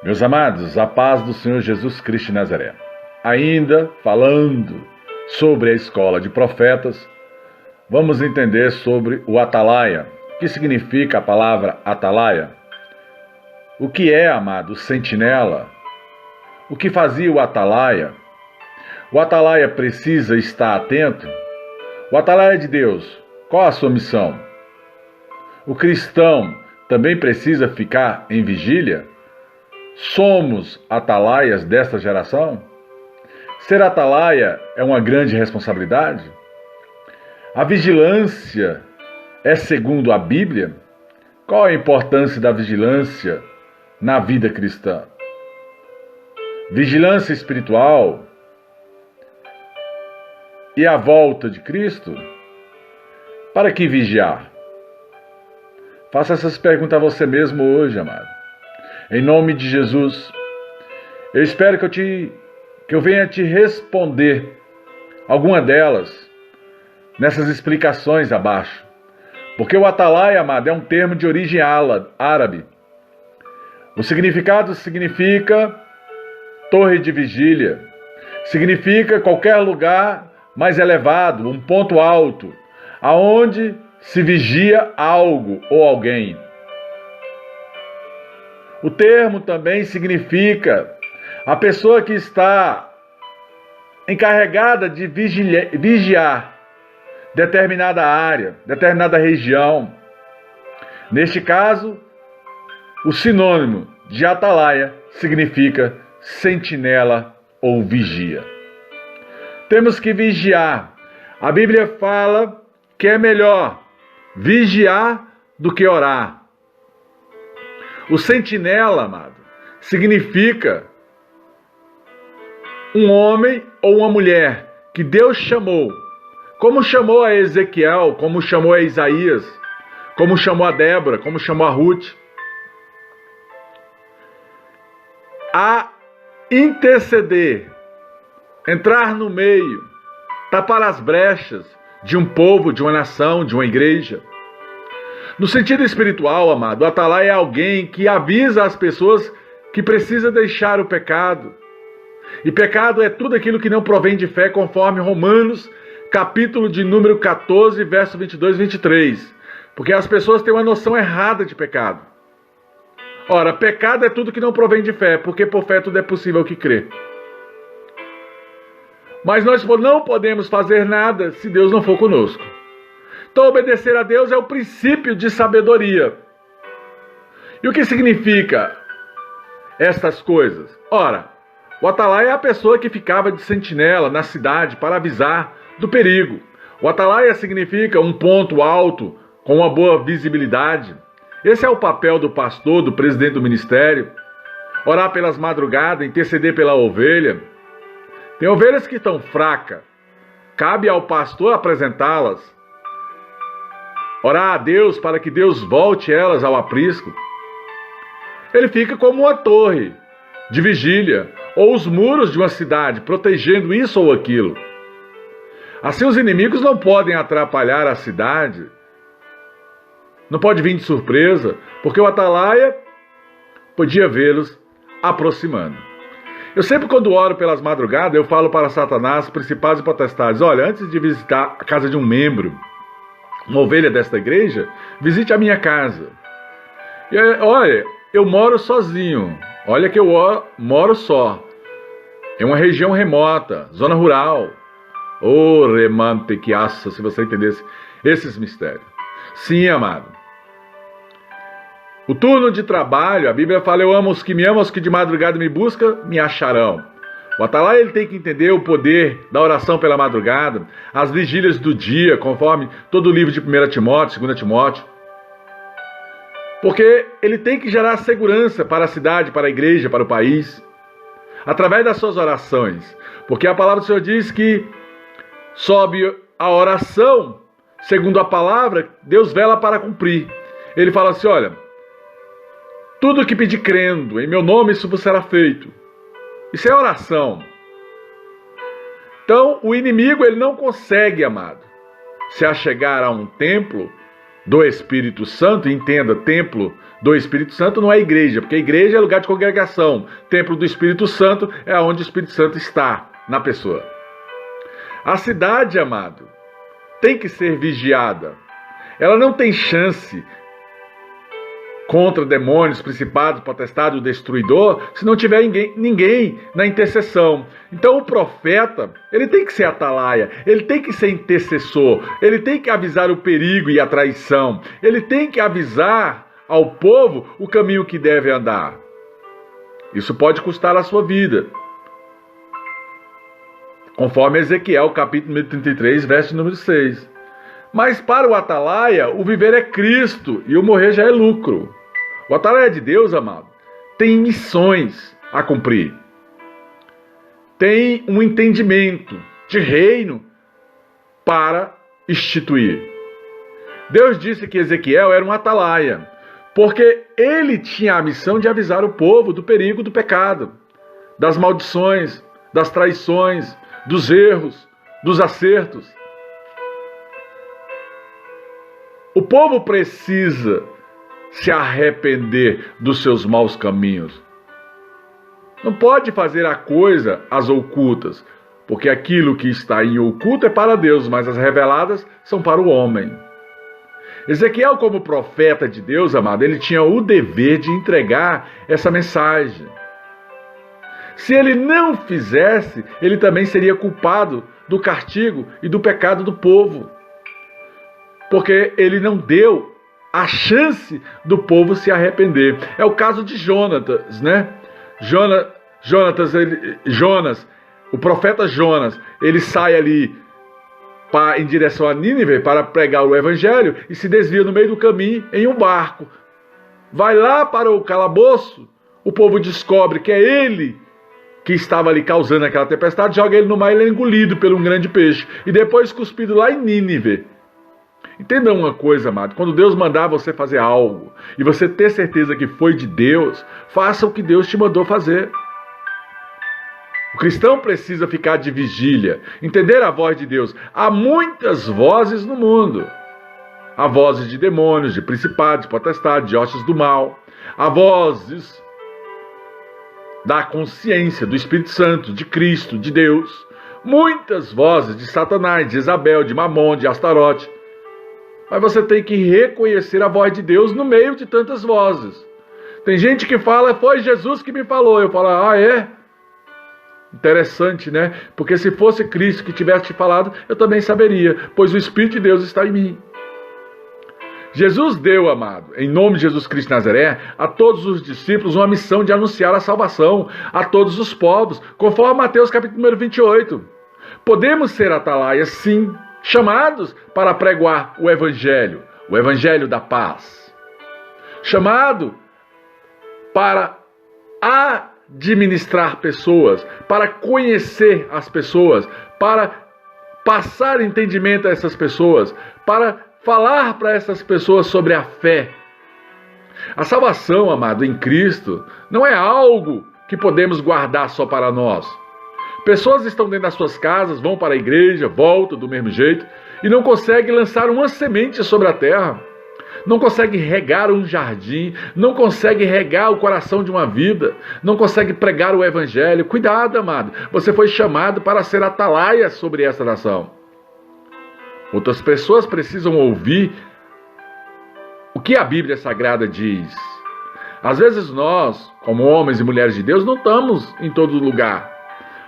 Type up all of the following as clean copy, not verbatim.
Meus amados, a paz do Senhor Jesus Cristo de Nazaré. Ainda falando sobre a escola de profetas, vamos entender sobre o atalaia. O que significa a palavra atalaia? O que é, amado, sentinela? O que fazia o atalaia? O atalaia precisa estar atento? O atalaia de Deus, qual a sua missão? O cristão também precisa ficar em vigília? Somos atalaias desta geração? Ser atalaia é uma grande responsabilidade? A vigilância é segundo a Bíblia? Qual a importância da vigilância na vida cristã? Vigilância espiritual e a volta de Cristo? Para que vigiar? Faça essas perguntas a você mesmo hoje, amado. Em nome de Jesus, eu espero que eu venha te responder alguma delas nessas explicações abaixo. Porque o atalaia, amado, é um termo de origem árabe. O significado significa torre de vigília. Significa qualquer lugar mais elevado, um ponto alto, aonde se vigia algo ou alguém. O termo também significa a pessoa que está encarregada de vigiar determinada área, determinada região. Neste caso, o sinônimo de atalaia significa sentinela ou vigia. Temos que vigiar. A Bíblia fala que é melhor vigiar do que orar. O sentinela, amado, significa um homem ou uma mulher que Deus chamou, como chamou a Ezequiel, como chamou a Isaías, como chamou a Débora, como chamou a Ruth, a interceder, entrar no meio, tapar as brechas de um povo, de uma nação, de uma igreja. No sentido espiritual, amado, o atalaia é alguém que avisa as pessoas que precisa deixar o pecado. E pecado é tudo aquilo que não provém de fé, conforme Romanos, capítulo de número 14, verso 22 e 23. Porque as pessoas têm uma noção errada de pecado. Ora, pecado é tudo que não provém de fé, porque por fé tudo é possível que crê. Mas nós não podemos fazer nada se Deus não for conosco. Então, obedecer a Deus é o princípio de sabedoria. E o que significa estas coisas? Ora, o atalaia é a pessoa que ficava de sentinela na cidade para avisar do perigo. O atalaia significa um ponto alto com uma boa visibilidade. Esse é o papel do pastor, do presidente do ministério. Orar pelas madrugadas, interceder pela ovelha. Tem ovelhas que estão fracas. Cabe ao pastor apresentá-las. Orar a Deus para que Deus volte elas ao aprisco. Ele fica como uma torre de vigília ou os muros de uma cidade, protegendo isso ou aquilo. Assim os inimigos não podem atrapalhar a cidade. Não pode vir de surpresa, porque o atalaia podia vê-los aproximando. Eu sempre, quando oro pelas madrugadas, eu falo para Satanás, principados e potestades: olha, antes de visitar a casa de um membro, uma ovelha desta igreja, visite a minha casa. E olha, eu moro sozinho. Olha que eu moro só. É uma região remota, zona rural. Oh, remante que aça, se você entendesse esses mistérios. Sim, amado. O turno de trabalho, a Bíblia fala: eu amo os que me amam, os que de madrugada me buscam, me acharão. O atalaia, ele tem que entender o poder da oração pela madrugada, as vigílias do dia, conforme todo o livro de 1 Timóteo, 2 Timóteo. Porque ele tem que gerar segurança para a cidade, para a igreja, para o país, através das suas orações. Porque a palavra do Senhor diz que sob a oração, segundo a palavra, Deus vela para cumprir. Ele fala assim: olha, tudo que pedir crendo, em meu nome isso vos será feito. Isso é oração. Então, o inimigo, ele não consegue, amado, se achegar a um templo do Espírito Santo, entenda, templo do Espírito Santo não é igreja, porque igreja é lugar de congregação. Templo do Espírito Santo é onde o Espírito Santo está na pessoa. A cidade, amado, tem que ser vigiada. Ela não tem chance contra demônios, principados, potestades, o destruidor, se não tiver ninguém na intercessão. Então o profeta, ele tem que ser atalaia, ele tem que ser intercessor, ele tem que avisar o perigo e a traição, ele tem que avisar ao povo o caminho que deve andar. Isso pode custar a sua vida. Conforme Ezequiel, capítulo 33, verso número 6. Mas para o atalaia, o viver é Cristo e o morrer já é lucro. O atalaia de Deus, amado, tem missões a cumprir. Tem um entendimento de reino para instituir. Deus disse que Ezequiel era um atalaia, porque ele tinha a missão de avisar o povo do perigo do pecado, das maldições, das traições, dos erros, dos acertos. O povo precisa se arrepender dos seus maus caminhos. Não pode fazer a coisa às ocultas, porque aquilo que está em oculto é para Deus, mas as reveladas são para o homem. Ezequiel, como profeta de Deus, amado, ele tinha o dever de entregar essa mensagem. Se ele não fizesse, ele também seria culpado do castigo e do pecado do povo, porque ele não deu a chance do povo se arrepender. É o caso de Jonatas, né? Jonas, o profeta Jonas, ele sai ali em direção a Nínive para pregar o evangelho e se desvia no meio do caminho em um barco. Vai lá para o calabouço, o povo descobre que é ele que estava ali causando aquela tempestade, joga ele no mar e ele é engolido por um grande peixe e depois cuspido lá em Nínive. Entenda uma coisa, amado, quando Deus mandar você fazer algo e você ter certeza que foi de Deus, faça o que Deus te mandou fazer. O cristão precisa ficar de vigília, entender a voz de Deus. Há muitas vozes no mundo. Há vozes de demônios, de principados, de potestades, de hostes do mal. Há vozes da consciência, do Espírito Santo, de Cristo, de Deus. Muitas vozes de Satanás, de Isabel, de Mamon, de Astarote. Mas você tem que reconhecer a voz de Deus no meio de tantas vozes. Tem gente que fala, foi Jesus que me falou. Eu falo, é? Interessante, né? Porque se fosse Cristo que tivesse te falado, eu também saberia, pois o Espírito de Deus está em mim. Jesus deu, amado, em nome de Jesus Cristo de Nazaré, a todos os discípulos uma missão de anunciar a salvação a todos os povos, conforme Mateus capítulo número 28. Podemos ser atalaias, sim, chamados para pregoar o evangelho da paz. Chamado para administrar pessoas, para conhecer as pessoas, para passar entendimento a essas pessoas, para falar para essas pessoas sobre a fé. A salvação, amado, em Cristo, não é algo que podemos guardar só para nós. Pessoas estão dentro das suas casas, vão para a igreja, voltam do mesmo jeito e não conseguem lançar uma semente sobre a terra. Não consegue regar um jardim, não consegue regar o coração de uma vida, não consegue pregar o evangelho. Cuidado, amado, você foi chamado para ser atalaia sobre essa nação. Outras pessoas precisam ouvir o que a Bíblia Sagrada diz. Às vezes nós, como homens e mulheres de Deus, não estamos em todo lugar,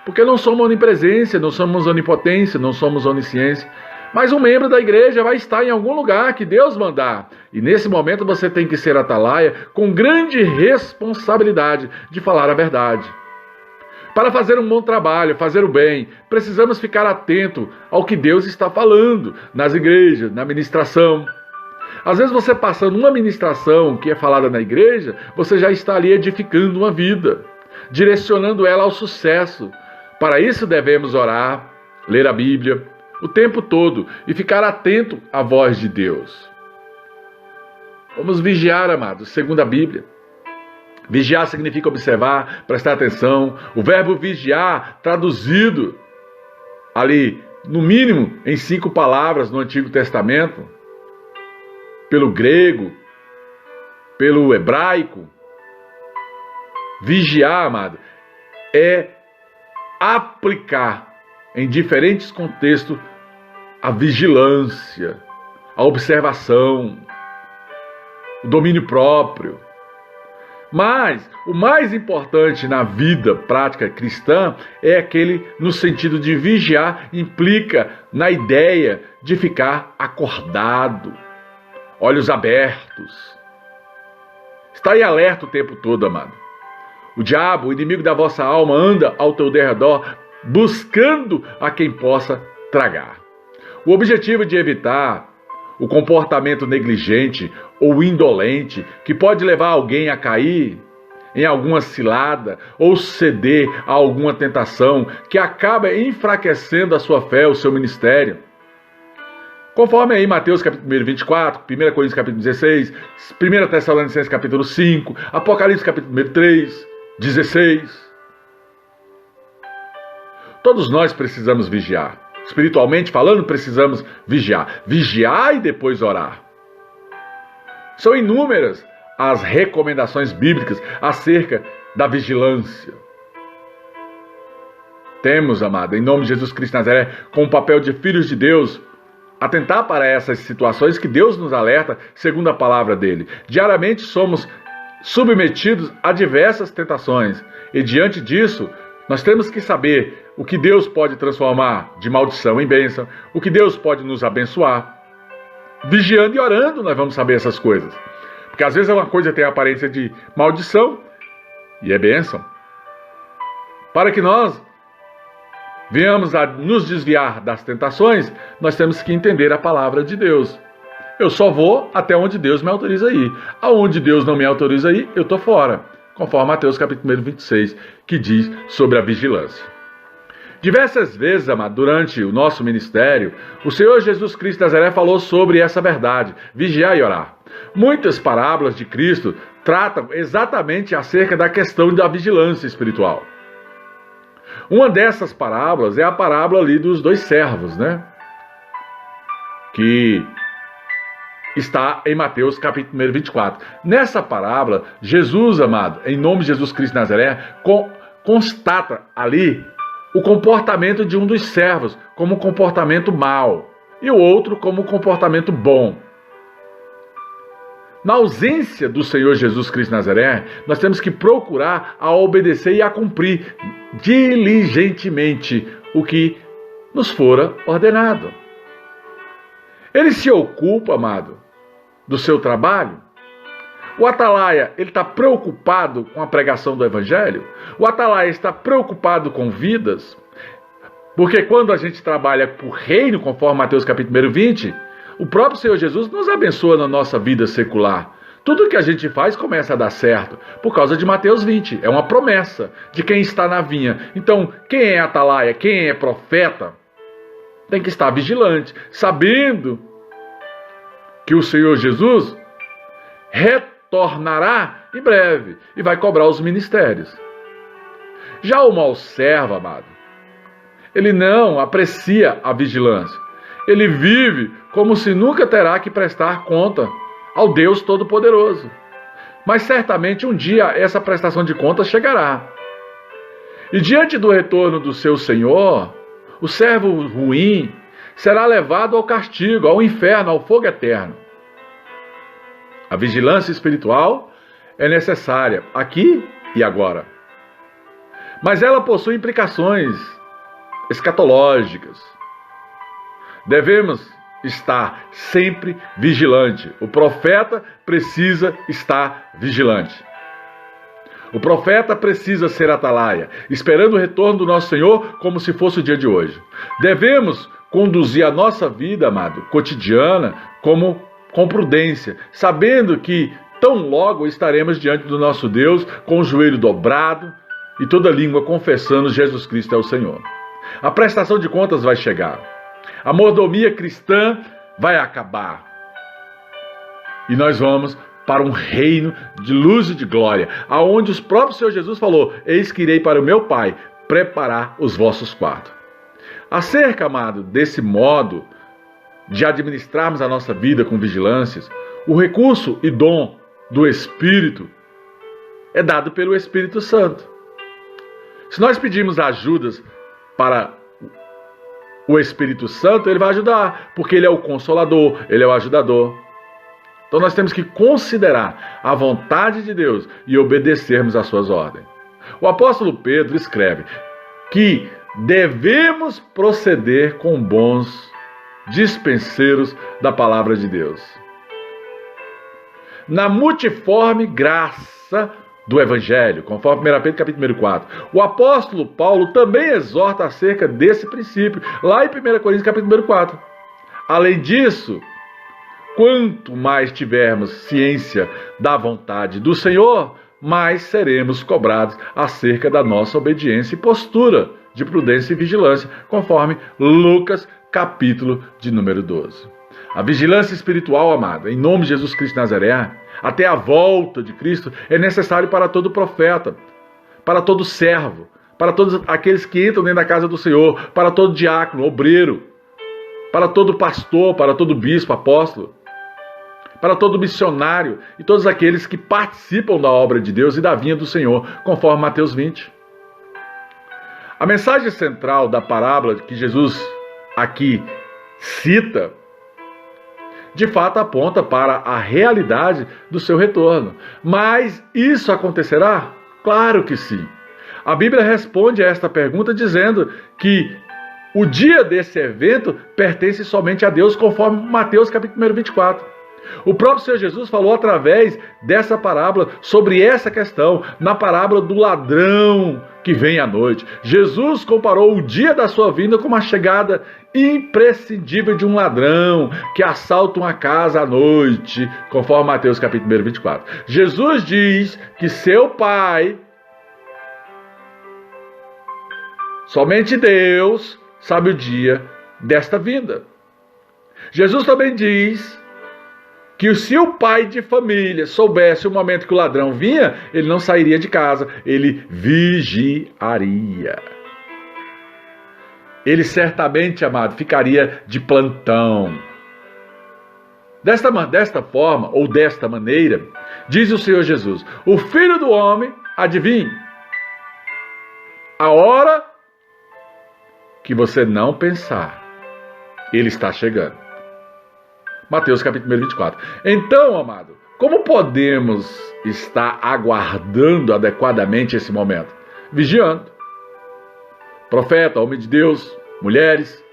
porque não somos onipresença, não somos onipotência, não somos onisciência. Mas um membro da igreja vai estar em algum lugar que Deus mandar. E nesse momento você tem que ser atalaia com grande responsabilidade de falar a verdade. Para fazer um bom trabalho, fazer o bem, precisamos ficar atento ao que Deus está falando nas igrejas, na ministração. Às vezes você passando uma ministração que é falada na igreja, você já está ali edificando uma vida, direcionando ela ao sucesso. Para isso devemos orar, ler a Bíblia o tempo todo e ficar atento à voz de Deus. Vamos vigiar, amados, segundo a Bíblia. Vigiar significa observar, prestar atenção. O verbo vigiar, traduzido ali, no mínimo, em 5 palavras no Antigo Testamento, pelo grego, pelo hebraico. Vigiar, amado, é aplicar em diferentes contextos a vigilância, a observação, o domínio próprio. Mas o mais importante na vida prática cristã é aquele no sentido de vigiar, implica na ideia de ficar acordado, olhos abertos. Está em alerta o tempo todo, amado. O diabo, o inimigo da vossa alma, anda ao teu derredor buscando a quem possa tragar. O objetivo de evitar o comportamento negligente ou indolente que pode levar alguém a cair em alguma cilada ou ceder a alguma tentação que acaba enfraquecendo a sua fé, o seu ministério. Conforme aí Mateus capítulo 24, 1 Coríntios capítulo 16, 1 Tessalonicenses capítulo 5, Apocalipse capítulo 3, 16. Todos nós precisamos vigiar. Espiritualmente falando, precisamos vigiar. Vigiar e depois orar. São inúmeras as recomendações bíblicas acerca da vigilância. Temos, amado, em nome de Jesus Cristo de Nazaré, com o papel de filhos de Deus, atentar para essas situações que Deus nos alerta, segundo a palavra dele. Diariamente somos submetidos a diversas tentações. E diante disso, nós temos que saber o que Deus pode transformar de maldição em bênção, o que Deus pode nos abençoar. Vigiando e orando, nós vamos saber essas coisas. Porque às vezes uma coisa tem a aparência de maldição e é bênção. Para que nós venhamos a nos desviar das tentações, nós temos que entender a palavra de Deus. Eu só vou até onde Deus me autoriza a ir. Aonde Deus não me autoriza a ir, eu estou fora. Conforme Mateus capítulo 26, que diz sobre a vigilância. Diversas vezes, amado, durante o nosso ministério, o Senhor Jesus Cristo de Nazaré falou sobre essa verdade, vigiar e orar. Muitas parábolas de Cristo tratam exatamente acerca da questão da vigilância espiritual. Uma dessas parábolas é a parábola ali dos dois servos, né? Que está em Mateus capítulo 24. Nessa parábola, Jesus, amado, em nome de Jesus Cristo de Nazaré, constata ali o comportamento de um dos servos como um comportamento mau e o outro como um comportamento bom. Na ausência do Senhor Jesus Cristo de Nazaré, nós temos que procurar a obedecer e a cumprir diligentemente o que nos fora ordenado. Ele se ocupa, amado, do seu trabalho. O atalaia, ele está preocupado com a pregação do Evangelho? O atalaia está preocupado com vidas? Porque quando a gente trabalha por reino, conforme Mateus capítulo 20, o próprio Senhor Jesus nos abençoa na nossa vida secular. Tudo que a gente faz começa a dar certo, por causa de Mateus 20. É uma promessa de quem está na vinha. Então, quem é atalaia, quem é profeta, tem que estar vigilante, sabendo que o Senhor Jesus retornará em breve e vai cobrar os ministérios. Já o mau servo, amado, ele não aprecia a vigilância. Ele vive como se nunca terá que prestar conta ao Deus Todo-Poderoso. Mas certamente um dia essa prestação de contas chegará. E diante do retorno do seu Senhor, o servo ruim será levado ao castigo, ao inferno, ao fogo eterno. A vigilância espiritual é necessária aqui e agora. Mas ela possui implicações escatológicas. Devemos estar sempre vigilante. O profeta precisa estar vigilante. O profeta precisa ser atalaia, esperando o retorno do nosso Senhor como se fosse o dia de hoje. Devemos conduzir a nossa vida, amado, cotidiana, com prudência, sabendo que tão logo estaremos diante do nosso Deus com o joelho dobrado e toda língua confessando Jesus Cristo é o Senhor. A prestação de contas vai chegar. A mordomia cristã vai acabar. E nós vamos para um reino de luz e de glória, aonde o próprio Senhor Jesus falou: eis que irei para o meu Pai preparar os vossos quartos. Acerca, amado, desse modo de administrarmos a nossa vida com vigilâncias, O recurso e dom do Espírito é dado pelo Espírito Santo. Se nós pedirmos ajudas para o Espírito Santo, ele vai ajudar, porque ele é o Consolador, ele é o ajudador. Então nós temos que considerar a vontade de Deus e obedecermos às suas ordens. O apóstolo Pedro escreve que devemos proceder com bons dispenseiros da palavra de Deus, na multiforme graça do Evangelho, conforme 1 Pedro capítulo 4. O apóstolo Paulo também exorta acerca desse princípio, lá em 1 Coríntios capítulo 4. Além disso, quanto mais tivermos ciência da vontade do Senhor, mais seremos cobrados acerca da nossa obediência e postura de prudência e vigilância, conforme Lucas capítulo de número 12. A vigilância espiritual, amado, em nome de Jesus Cristo de Nazaré, até a volta de Cristo, é necessário para todo profeta, para todo servo, para todos aqueles que entram dentro da casa do Senhor, para todo diácono, obreiro, para todo pastor, para todo bispo, apóstolo, para todo missionário e todos aqueles que participam da obra de Deus e da vinha do Senhor, conforme Mateus 20. A mensagem central da parábola que Jesus aqui cita, de fato aponta para a realidade do seu retorno. Mas isso acontecerá? Claro que sim. A Bíblia responde a esta pergunta dizendo que o dia desse evento pertence somente a Deus, conforme Mateus capítulo 24. O próprio Senhor Jesus falou através dessa parábola sobre essa questão, na parábola do ladrão que vem à noite. Jesus comparou o dia da sua vinda com uma chegada imprescindível de um ladrão que assalta uma casa à noite, conforme Mateus capítulo 24. Jesus diz que seu Pai, somente Deus, sabe o dia desta vinda. Jesus também diz que se o pai de família soubesse o momento que o ladrão vinha, ele não sairia de casa, ele vigiaria. Ele certamente, amado, ficaria de plantão. Desta forma, ou desta maneira, diz o Senhor Jesus, o Filho do Homem, adivinhe, a hora que você não pensar, ele está chegando. Mateus capítulo 24. Então, amado, como podemos estar aguardando adequadamente esse momento? Vigiando. Profeta, homem de Deus, mulheres,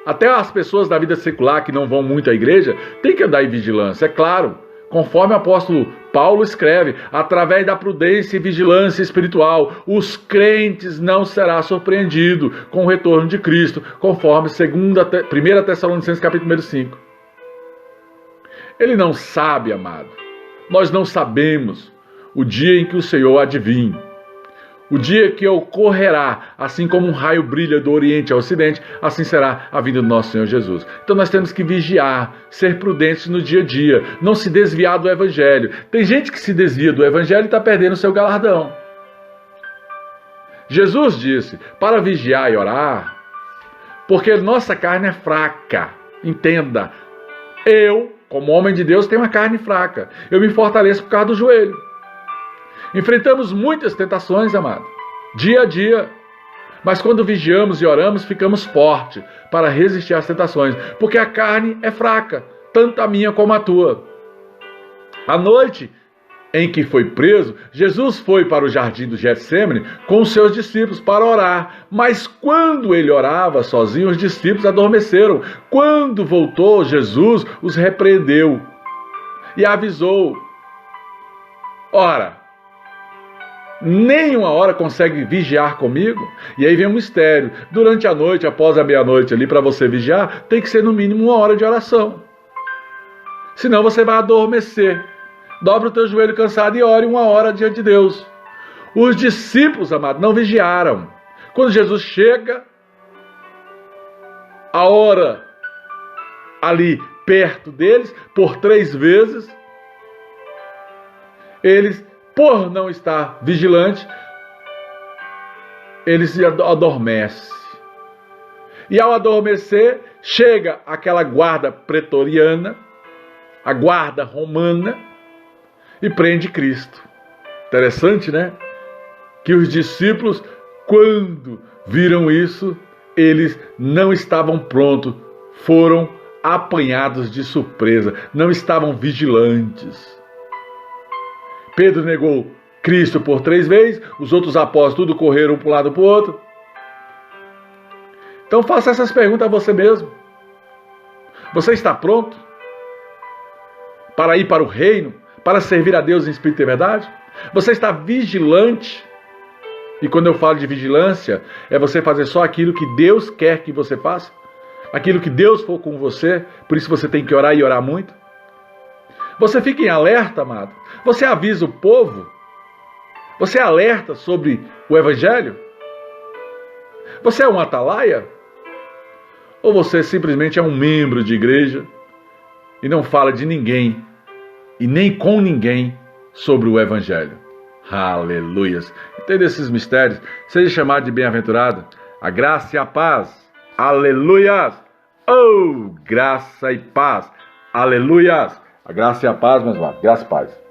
até as pessoas da vida secular que não vão muito à igreja, tem que andar em vigilância, é claro. Conforme o apóstolo Paulo escreve, através da prudência e vigilância espiritual, os crentes não serão surpreendidos com o retorno de Cristo, conforme 1 Tessalonicenses capítulo 5. Ele não sabe, amado. Nós não sabemos o dia em que o Senhor adivinha. O dia que ocorrerá, assim como um raio brilha do Oriente ao Ocidente, assim será a vinda do nosso Senhor Jesus. Então nós temos que vigiar, ser prudentes no dia a dia, não se desviar do Evangelho. Tem gente que se desvia do Evangelho e está perdendo o seu galardão. Jesus disse, para vigiar e orar, porque nossa carne é fraca. Entenda, eu, como homem de Deus, tenho uma carne fraca. Eu me fortaleço por causa do joelho. Enfrentamos muitas tentações, amado, dia a dia. Mas quando vigiamos e oramos, ficamos fortes para resistir às tentações, porque a carne é fraca, tanto a minha como a tua. À noite em que foi preso, Jesus foi para o jardim do Getsêmani com os seus discípulos para orar. Mas quando ele orava sozinho, os discípulos adormeceram. Quando voltou, Jesus os repreendeu e avisou. Ora, nem uma hora consegue vigiar comigo? E aí vem um mistério. Durante a noite, após a meia-noite ali, para você vigiar, tem que ser no mínimo 1 hora de oração. Senão você vai adormecer. Dobra o teu joelho cansado e ore 1 hora diante de Deus. Os discípulos, amados, não vigiaram. Quando Jesus chega, a hora ali perto deles, por 3 vezes, eles, por não estar vigilante, eles se adormecem. E ao adormecer, chega aquela guarda pretoriana a guarda romana e prende Cristo. Interessante, né? Que os discípulos, quando viram isso, eles não estavam prontos, foram apanhados de surpresa, não estavam vigilantes. Pedro negou Cristo por 3 vezes, os outros apóstolos tudo correram para um lado para o outro. Então faça essas perguntas a você mesmo. Você está pronto para ir para o reino, para servir a Deus em espírito e verdade? Você está vigilante? E quando eu falo de vigilância, é você fazer só aquilo que Deus quer que você faça? Aquilo que Deus for com você, por isso você tem que orar e orar muito? Você fica em alerta, amado? Você avisa o povo? Você alerta sobre o Evangelho? Você é um atalaia? Ou você simplesmente é um membro de igreja e não fala de ninguém e nem com ninguém sobre o Evangelho? Aleluias! Entenda esses mistérios. Seja chamado de bem-aventurado. A graça e a paz. Aleluias! Oh, graça e paz. Aleluias! A graça e a paz, meus amados. Graça e paz.